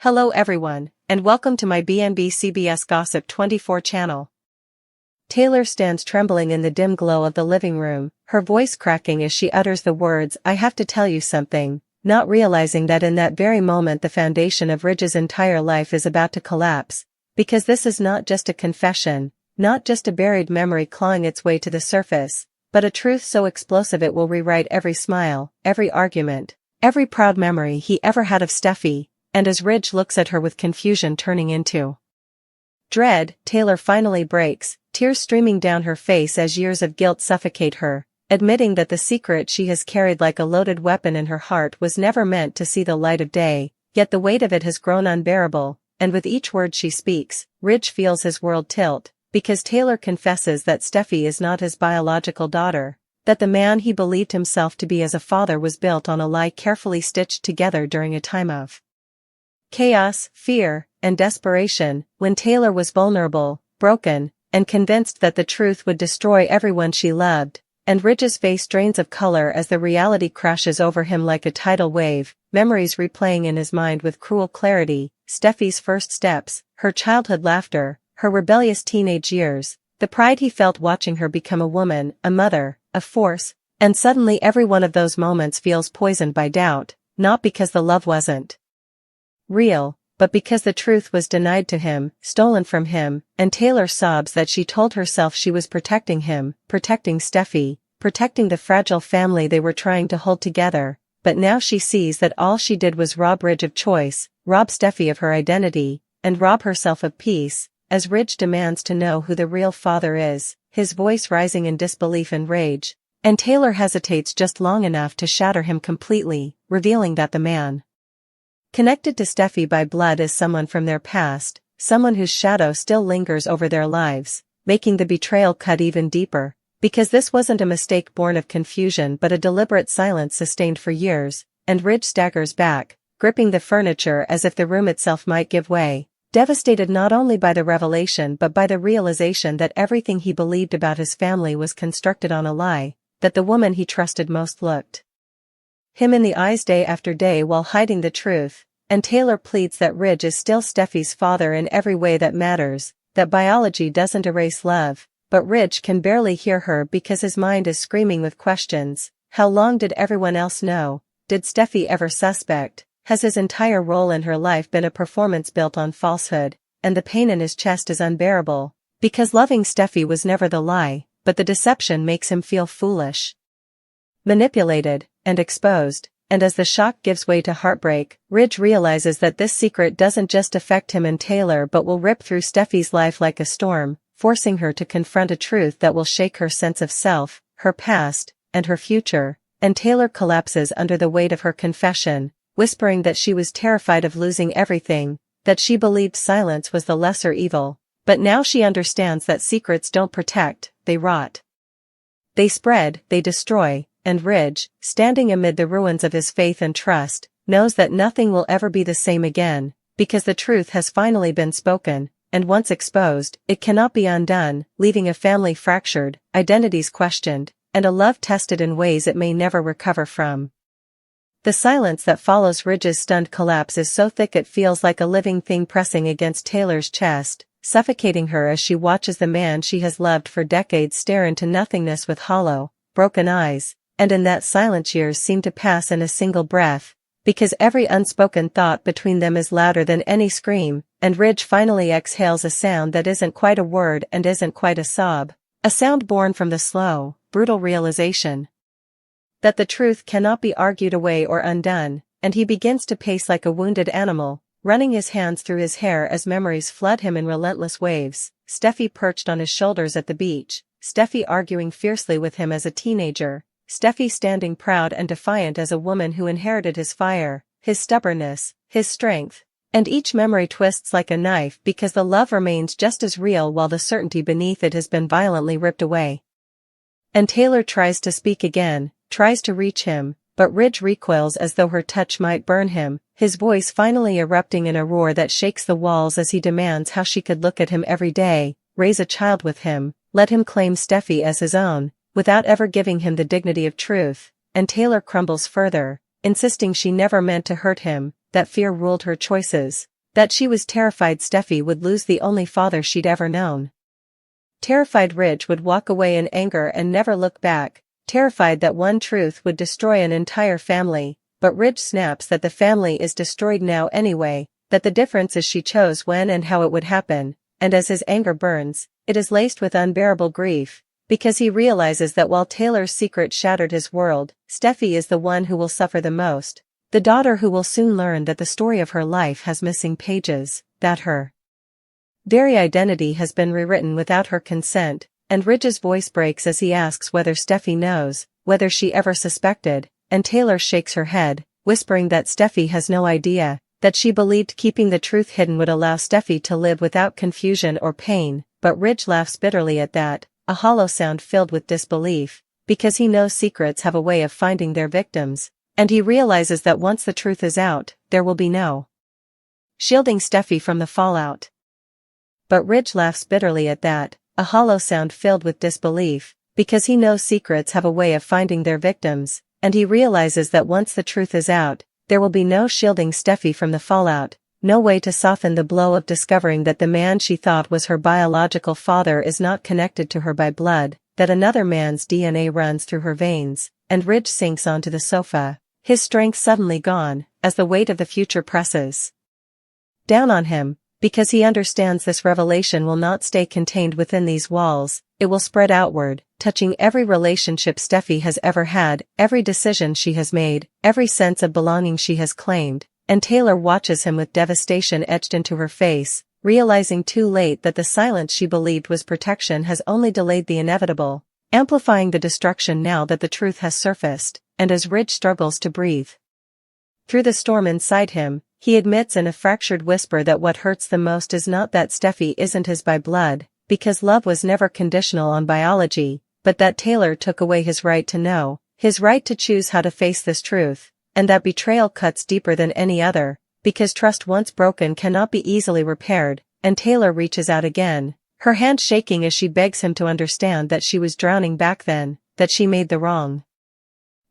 Hello everyone, and welcome to my BNB CBS Gossip 24 channel. Taylor stands trembling in the dim glow of the living room, her voice cracking as she utters the words, "I have to tell you something," not realizing that in that very moment the foundation of Ridge's entire life is about to collapse, because this is not just a confession, not just a buried memory clawing its way to the surface, but a truth so explosive it will rewrite every smile, every argument, every proud memory he ever had of Steffi. And as Ridge looks at her with confusion turning into dread, Taylor finally breaks, tears streaming down her face as years of guilt suffocate her, admitting that the secret she has carried like a loaded weapon in her heart was never meant to see the light of day, yet the weight of it has grown unbearable, and with each word she speaks, Ridge feels his world tilt, because Taylor confesses that Steffi is not his biological daughter, that the man he believed himself to be as a father was built on a lie carefully stitched together during a time of chaos, fear, and desperation, when Taylor was vulnerable, broken, and convinced that the truth would destroy everyone she loved, and Ridge's face drains of color as the reality crashes over him like a tidal wave, memories replaying in his mind with cruel clarity, Steffi's first steps, her childhood laughter, her rebellious teenage years, the pride he felt watching her become a woman, a mother, a force, and suddenly every one of those moments feels poisoned by doubt, not because the love wasn't real, but because the truth was denied to him, stolen from him, and Taylor sobs that she told herself she was protecting him, protecting Steffi, protecting the fragile family they were trying to hold together, but now she sees that all she did was rob Ridge of choice, rob Steffi of her identity, and rob herself of peace, as Ridge demands to know who the real father is, his voice rising in disbelief and rage, and Taylor hesitates just long enough to shatter him completely, revealing that the man connected to Steffi by blood is someone from their past, someone whose shadow still lingers over their lives, making the betrayal cut even deeper, because this wasn't a mistake born of confusion but a deliberate silence sustained for years, and Ridge staggers back, gripping the furniture as if the room itself might give way, devastated not only by the revelation but by the realization that everything he believed about his family was constructed on a lie, that the woman he trusted most looked him in the eyes day after day while hiding the truth, and Taylor pleads that Ridge is still Steffi's father in every way that matters, that biology doesn't erase love, but Ridge can barely hear her because his mind is screaming with questions. How long did everyone else know? Did Steffi ever suspect? Has his entire role in her life been a performance built on falsehood? And the pain in his chest is unbearable, because loving Steffi was never the lie, but the deception makes him feel foolish, manipulated, and exposed, and as the shock gives way to heartbreak, Ridge realizes that this secret doesn't just affect him and Taylor but will rip through Steffi's life like a storm, forcing her to confront a truth that will shake her sense of self, her past, and her future, and Taylor collapses under the weight of her confession, whispering that she was terrified of losing everything, that she believed silence was the lesser evil, but now she understands that secrets don't protect, they rot. They spread, they destroy. And Ridge, standing amid the ruins of his faith and trust, knows that nothing will ever be the same again, because the truth has finally been spoken, and once exposed, it cannot be undone, leaving a family fractured, identities questioned, and a love tested in ways it may never recover from. The silence that follows Ridge's stunned collapse is so thick it feels like a living thing pressing against Taylor's chest, suffocating her as she watches the man she has loved for decades stare into nothingness with hollow, broken eyes. And in that silence years seem to pass in a single breath, because every unspoken thought between them is louder than any scream, and Ridge finally exhales a sound that isn't quite a word and isn't quite a sob, a sound born from the slow, brutal realization that the truth cannot be argued away or undone, and he begins to pace like a wounded animal, running his hands through his hair as memories flood him in relentless waves, Steffi perched on his shoulders at the beach, Steffi arguing fiercely with him as a teenager, Steffi standing proud and defiant as a woman who inherited his fire, his stubbornness, his strength, and each memory twists like a knife because the love remains just as real while the certainty beneath it has been violently ripped away. And Taylor tries to speak again, tries to reach him, but Ridge recoils as though her touch might burn him, his voice finally erupting in a roar that shakes the walls as he demands how she could look at him every day, raise a child with him, let him claim Steffi as his own, without ever giving him the dignity of truth, and Taylor crumbles further, insisting she never meant to hurt him, that fear ruled her choices, That she was terrified Steffi would lose the only father she'd ever known. Terrified Ridge would walk away in anger and never look back, terrified that one truth would destroy an entire family, but Ridge snaps that the family is destroyed now anyway, that the difference is she chose when and how it would happen, and as his anger burns, it is laced with unbearable grief, because he realizes that while Taylor's secret shattered his world, Steffi is the one who will suffer the most, the daughter who will soon learn that the story of her life has missing pages, that her very identity has been rewritten without her consent, and Ridge's voice breaks as he asks whether Steffi knows, whether she ever suspected, and Taylor shakes her head, whispering that Steffi has no idea, that she believed keeping the truth hidden would allow Steffi to live without confusion or pain, but Ridge laughs bitterly at that, a hollow sound filled with disbelief, because he knows secrets have a way of finding their victims, and he realizes that once the truth is out, there will be no shielding Steffi from the fallout. But Ridge laughs bitterly at that, a hollow sound filled with disbelief, because he knows secrets have a way of finding their victims, and he realizes that once the truth is out, there will be no shielding Steffi from the fallout, no way to soften the blow of discovering that the man she thought was her biological father is not connected to her by blood, that another man's DNA runs through her veins, and Ridge sinks onto the sofa, his strength suddenly gone, as the weight of the future presses down on him, because he understands this revelation will not stay contained within these walls, it will spread outward, touching every relationship Steffi has ever had, every decision she has made, every sense of belonging she has claimed, and Taylor watches him with devastation etched into her face, realizing too late that the silence she believed was protection has only delayed the inevitable, amplifying the destruction now that the truth has surfaced, and as Ridge struggles to breathe through the storm inside him, he admits in a fractured whisper that what hurts the most is not that Steffi isn't his by blood, because love was never conditional on biology, but that Taylor took away his right to know, his right to choose how to face this truth, and that betrayal cuts deeper than any other, because trust once broken cannot be easily repaired, and Taylor reaches out again, her hand shaking as she begs him to understand that she was drowning back then, that she made the wrong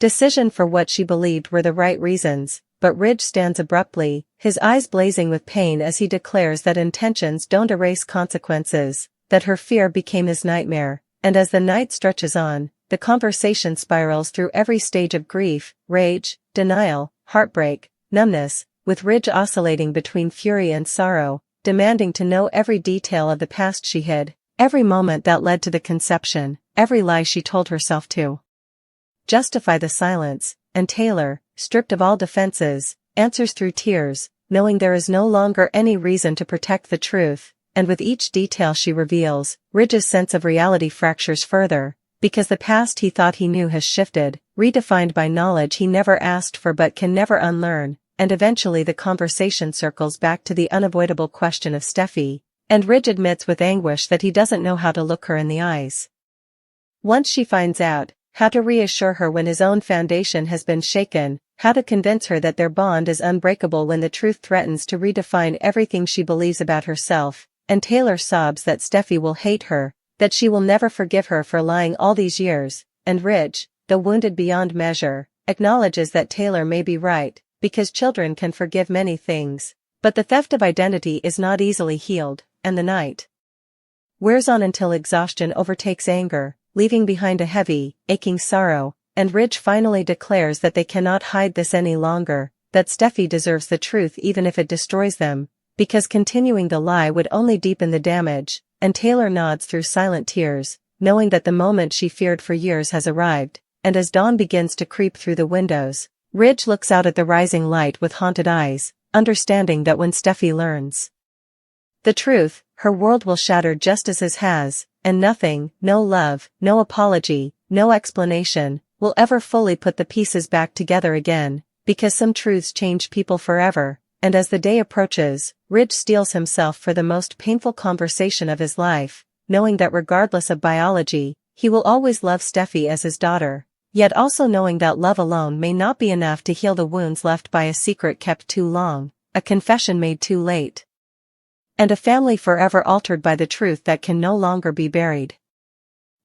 decision for what she believed were the right reasons. But Ridge stands abruptly, his eyes blazing with pain as he declares that intentions don't erase consequences, that her fear became his nightmare, and as the night stretches on, the conversation spirals through every stage of grief, rage, denial, heartbreak, numbness, with Ridge oscillating between fury and sorrow, demanding to know every detail of the past she hid, every moment that led to the conception, every lie she told herself to justify the silence, and Taylor, stripped of all defenses, answers through tears, knowing there is no longer any reason to protect the truth, and with each detail she reveals, Ridge's sense of reality fractures further, because the past he thought he knew has shifted, redefined by knowledge he never asked for but can never unlearn, and eventually the conversation circles back to the unavoidable question of Steffi, and Ridge admits with anguish that he doesn't know how to look her in the eyes. Once she finds out, how to reassure her when his own foundation has been shaken, how to convince her that their bond is unbreakable when the truth threatens to redefine everything she believes about herself, and Taylor sobs that Steffi will hate her, that she will never forgive her for lying all these years, and Ridge, though wounded beyond measure, acknowledges that Taylor may be right, because children can forgive many things, but the theft of identity is not easily healed, and the night wears on until exhaustion overtakes anger, leaving behind a heavy, aching sorrow, and Ridge finally declares that they cannot hide this any longer, that Steffi deserves the truth even if it destroys them, because continuing the lie would only deepen the damage, and Taylor nods through silent tears, knowing that the moment she feared for years has arrived, and as dawn begins to creep through the windows, Ridge looks out at the rising light with haunted eyes, understanding that when Steffi learns the truth, her world will shatter just as his has, and nothing, no love, no apology, no explanation, will ever fully put the pieces back together again, because some truths change people forever, and as the day approaches, Ridge steels himself for the most painful conversation of his life, knowing that regardless of biology, he will always love Steffi as his daughter, yet also knowing that love alone may not be enough to heal the wounds left by a secret kept too long, a confession made too late, and a family forever altered by the truth that can no longer be buried.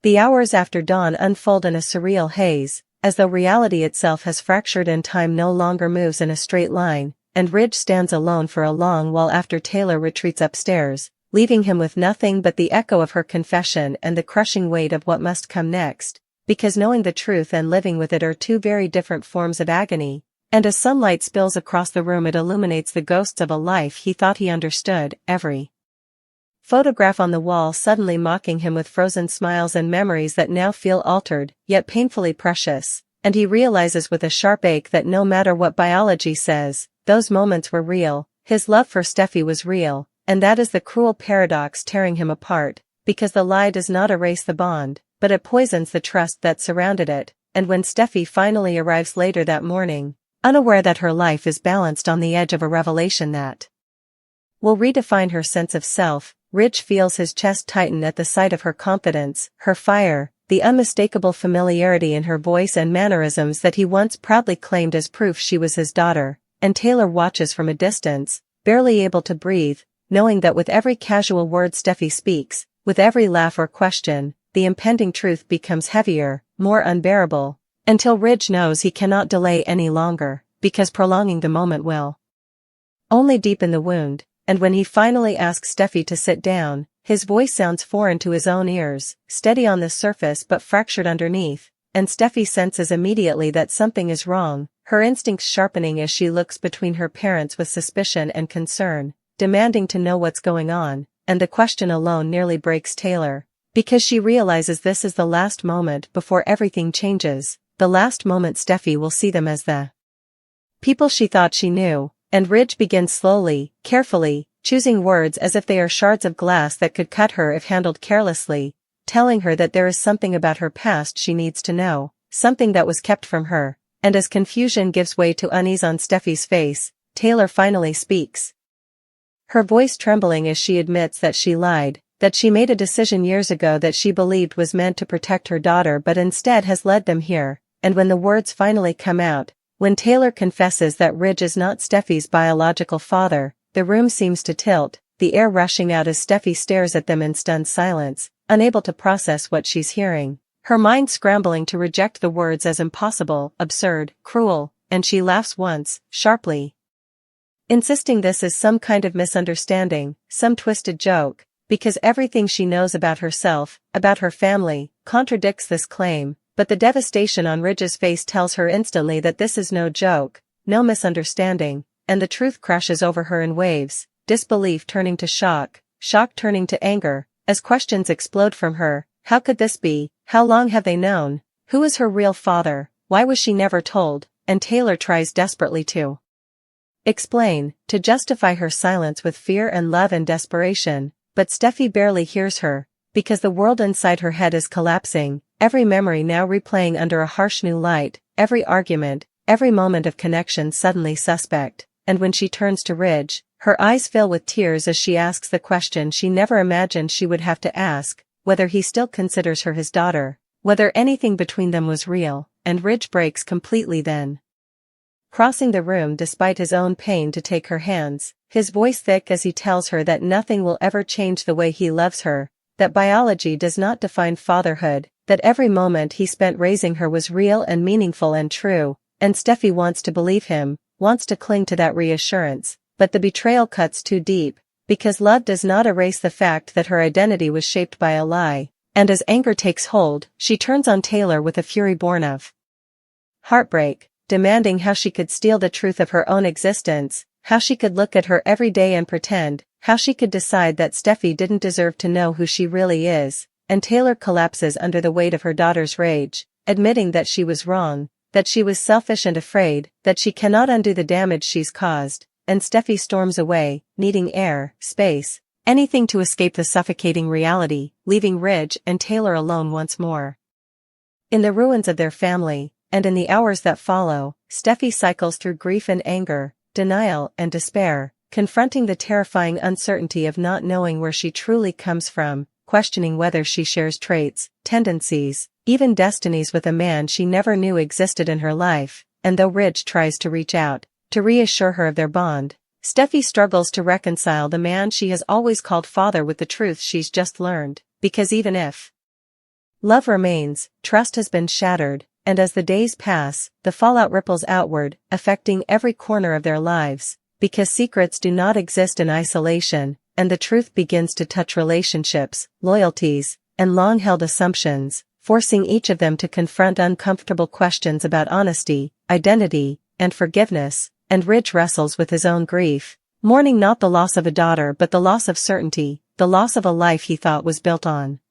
The hours after dawn unfold in a surreal haze, as though reality itself has fractured and time no longer moves in a straight line, and Ridge stands alone for a long while after Taylor retreats upstairs, leaving him with nothing but the echo of her confession and the crushing weight of what must come next, because knowing the truth and living with it are two very different forms of agony, and as sunlight spills across the room it illuminates the ghosts of a life he thought he understood, every photograph on the wall suddenly mocking him with frozen smiles and memories that now feel altered, yet painfully precious, and he realizes with a sharp ache that no matter what biology says, those moments were real, his love for Steffi was real, and that is the cruel paradox tearing him apart, because the lie does not erase the bond, but it poisons the trust that surrounded it, and when Steffi finally arrives later that morning, unaware that her life is balanced on the edge of a revelation that will redefine her sense of self, Ridge feels his chest tighten at the sight of her confidence, her fire, the unmistakable familiarity in her voice and mannerisms that he once proudly claimed as proof she was his daughter, and Taylor watches from a distance, barely able to breathe, knowing that with every casual word Steffi speaks, with every laugh or question, the impending truth becomes heavier, more unbearable, until Ridge knows he cannot delay any longer, because prolonging the moment will only deepen the wound. And when he finally asks Steffi to sit down, his voice sounds foreign to his own ears, steady on the surface but fractured underneath, and Steffi senses immediately that something is wrong, her instincts sharpening as she looks between her parents with suspicion and concern, demanding to know what's going on, and the question alone nearly breaks Taylor, because she realizes this is the last moment before everything changes, the last moment Steffi will see them as the people she thought she knew. And Ridge begins slowly, carefully, choosing words as if they are shards of glass that could cut her if handled carelessly, telling her that there is something about her past she needs to know, something that was kept from her, and as confusion gives way to unease on Steffi's face, Taylor finally speaks. Her voice trembling as she admits that she lied, that she made a decision years ago that she believed was meant to protect her daughter but instead has led them here, and when the words finally come out, when Taylor confesses that Ridge is not Steffi's biological father, the room seems to tilt, the air rushing out as Steffi stares at them in stunned silence, unable to process what she's hearing, her mind scrambling to reject the words as impossible, absurd, cruel, and she laughs once, sharply, insisting this is some kind of misunderstanding, some twisted joke, because everything she knows about herself, about her family, contradicts this claim. But the devastation on Ridge's face tells her instantly that this is no joke, no misunderstanding, and the truth crashes over her in waves, disbelief turning to shock, shock turning to anger, as questions explode from her. How could this be? How long have they known? Who is her real father? Why was she never told? And Taylor tries desperately to explain, to justify her silence with fear and love and desperation, but Steffi barely hears her, because the world inside her head is collapsing, every memory now replaying under a harsh new light, every argument, every moment of connection suddenly suspect, and when she turns to Ridge, her eyes fill with tears as she asks the question she never imagined she would have to ask, whether he still considers her his daughter, whether anything between them was real, and Ridge breaks completely then, crossing the room despite his own pain to take her hands, his voice thick as he tells her that nothing will ever change the way he loves her, that biology does not define fatherhood, that every moment he spent raising her was real and meaningful and true, and Steffi wants to believe him, wants to cling to that reassurance, but the betrayal cuts too deep, because love does not erase the fact that her identity was shaped by a lie, and as anger takes hold, she turns on Taylor with a fury born of heartbreak, demanding how she could steal the truth of her own existence, how she could look at her every day and pretend, how she could decide that Steffi didn't deserve to know who she really is, and Taylor collapses under the weight of her daughter's rage, admitting that she was wrong, that she was selfish and afraid, that she cannot undo the damage she's caused, and Steffi storms away, needing air, space, anything to escape the suffocating reality, leaving Ridge and Taylor alone once more. In the ruins of their family, and in the hours that follow, Steffi cycles through grief and anger, denial and despair, confronting the terrifying uncertainty of not knowing where she truly comes from, questioning whether she shares traits, tendencies, even destinies with a man she never knew existed in her life, and though Ridge tries to reach out, to reassure her of their bond, Steffi struggles to reconcile the man she has always called father with the truth she's just learned, because even if love remains, trust has been shattered, and as the days pass, the fallout ripples outward, affecting every corner of their lives, because secrets do not exist in isolation, and the truth begins to touch relationships, loyalties, and long-held assumptions, forcing each of them to confront uncomfortable questions about honesty, identity, and forgiveness, and Ridge wrestles with his own grief, mourning not the loss of a daughter but the loss of certainty, the loss of a life he thought was built on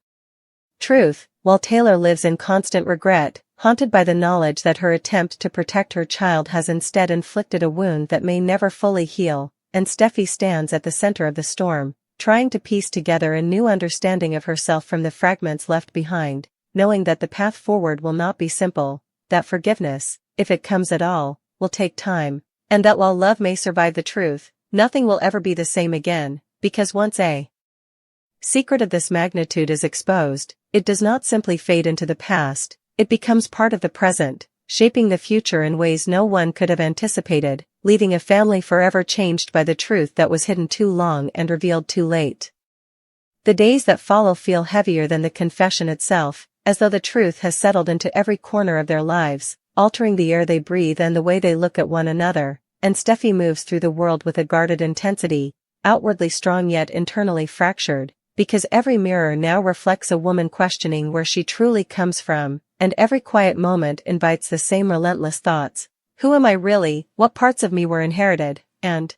truth, while Taylor lives in constant regret, haunted by the knowledge that her attempt to protect her child has instead inflicted a wound that may never fully heal, and Steffi stands at the center of the storm, trying to piece together a new understanding of herself from the fragments left behind, knowing that the path forward will not be simple, that forgiveness, if it comes at all, will take time, and that while love may survive the truth, nothing will ever be the same again, because once a secret of this magnitude is exposed, it does not simply fade into the past, it becomes part of the present, shaping the future in ways no one could have anticipated, leaving a family forever changed by the truth that was hidden too long and revealed too late. The days that follow feel heavier than the confession itself, as though the truth has settled into every corner of their lives, altering the air they breathe and the way they look at one another, and Steffi moves through the world with a guarded intensity, outwardly strong yet internally fractured, because every mirror now reflects a woman questioning where she truly comes from, and every quiet moment invites the same relentless thoughts. Who am I really? What parts of me were inherited, and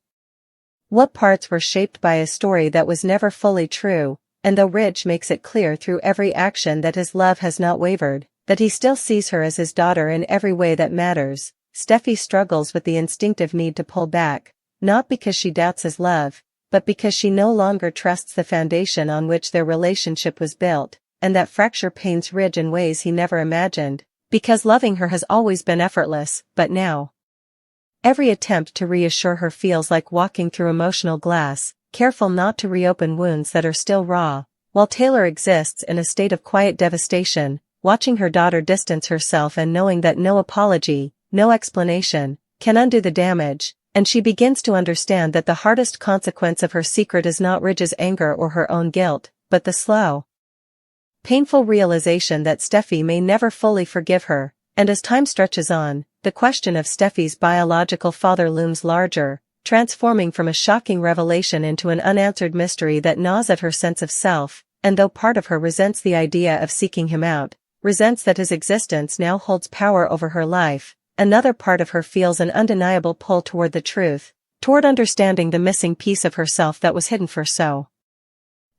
what parts were shaped by a story that was never fully true? And though Ridge makes it clear through every action that his love has not wavered, that he still sees her as his daughter in every way that matters, Steffi struggles with the instinctive need to pull back, not because she doubts his love, but because she no longer trusts the foundation on which their relationship was built, and that fracture pains Ridge in ways he never imagined, because loving her has always been effortless, but now every attempt to reassure her feels like walking through emotional glass, careful not to reopen wounds that are still raw, while Taylor exists in a state of quiet devastation, watching her daughter distance herself and knowing that no apology, no explanation, can undo the damage, and she begins to understand that the hardest consequence of her secret is not Ridge's anger or her own guilt, but the slow, painful realization that Steffi may never fully forgive her, and as time stretches on, the question of Steffi's biological father looms larger, transforming from a shocking revelation into an unanswered mystery that gnaws at her sense of self, and though part of her resents the idea of seeking him out, resents that his existence now holds power over her life, another part of her feels an undeniable pull toward the truth, toward understanding the missing piece of herself that was hidden for so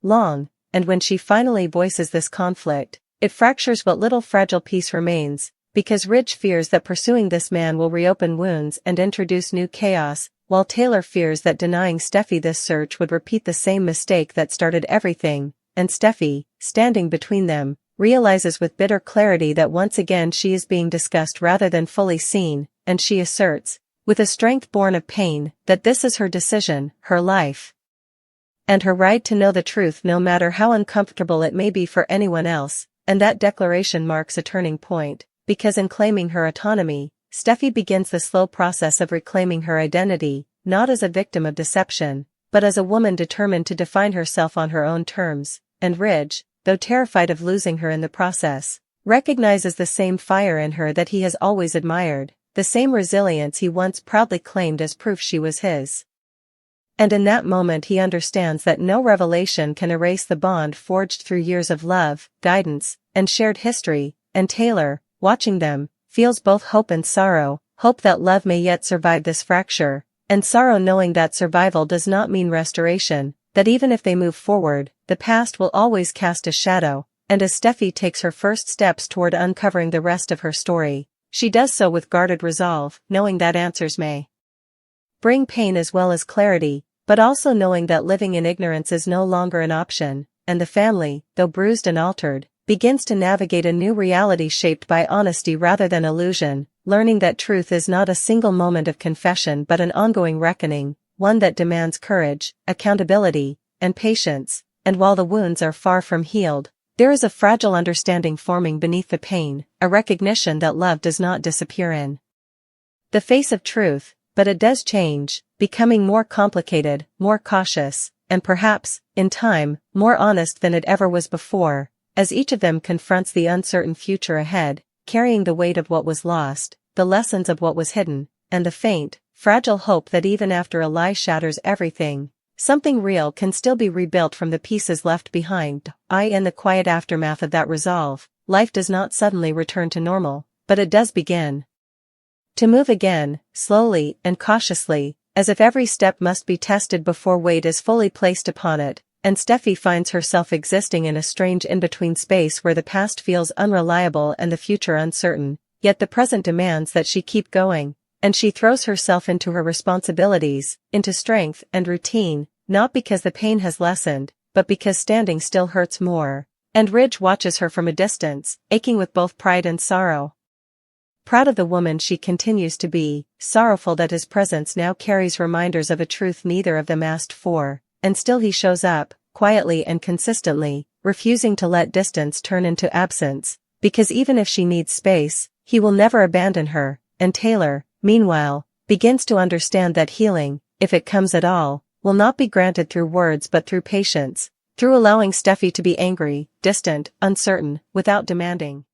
long, and when she finally voices this conflict, it fractures what little fragile piece remains, because Ridge fears that pursuing this man will reopen wounds and introduce new chaos, while Taylor fears that denying Steffi this search would repeat the same mistake that started everything, and Steffi, standing between them, realizes with bitter clarity that once again she is being discussed rather than fully seen, and she asserts, with a strength born of pain, that this is her decision, her life, and her right to know the truth no matter how uncomfortable it may be for anyone else, and that declaration marks a turning point, because in claiming her autonomy, Steffi begins the slow process of reclaiming her identity, not as a victim of deception, but as a woman determined to define herself on her own terms, and Ridge, though terrified of losing her in the process, recognizes the same fire in her that he has always admired, the same resilience he once proudly claimed as proof she was his. And in that moment he understands that no revelation can erase the bond forged through years of love, guidance, and shared history, and Taylor, watching them, feels both hope and sorrow, hope that love may yet survive this fracture, and sorrow knowing that survival does not mean restoration, that even if they move forward, the past will always cast a shadow, and as Steffi takes her first steps toward uncovering the rest of her story, she does so with guarded resolve, knowing that answers may bring pain as well as clarity, but also knowing that living in ignorance is no longer an option, and the family, though bruised and altered, begins to navigate a new reality shaped by honesty rather than illusion, learning that truth is not a single moment of confession but an ongoing reckoning, one that demands courage, accountability, and patience, and while the wounds are far from healed, there is a fragile understanding forming beneath the pain, a recognition that love does not disappear in the face of truth, but it does change, becoming more complicated, more cautious, and perhaps, in time, more honest than it ever was before, as each of them confronts the uncertain future ahead, carrying the weight of what was lost, the lessons of what was hidden, and the faint, fragile hope that even after a lie shatters everything, something real can still be rebuilt from the pieces left behind. In the quiet aftermath of that resolve, life does not suddenly return to normal, but it does begin to move again, slowly and cautiously, as if every step must be tested before weight is fully placed upon it, and Steffi finds herself existing in a strange in-between space where the past feels unreliable and the future uncertain, yet the present demands that she keep going, and she throws herself into her responsibilities, into strength and routine, not because the pain has lessened, but because standing still hurts more. And Ridge watches her from a distance, aching with both pride and sorrow. Proud of the woman she continues to be, sorrowful that his presence now carries reminders of a truth neither of them asked for, and still he shows up, quietly and consistently, refusing to let distance turn into absence, because even if she needs space, he will never abandon her. And Taylor, meanwhile, begins to understand that healing, if it comes at all, will not be granted through words but through patience, through allowing Steffi to be angry, distant, uncertain, without demanding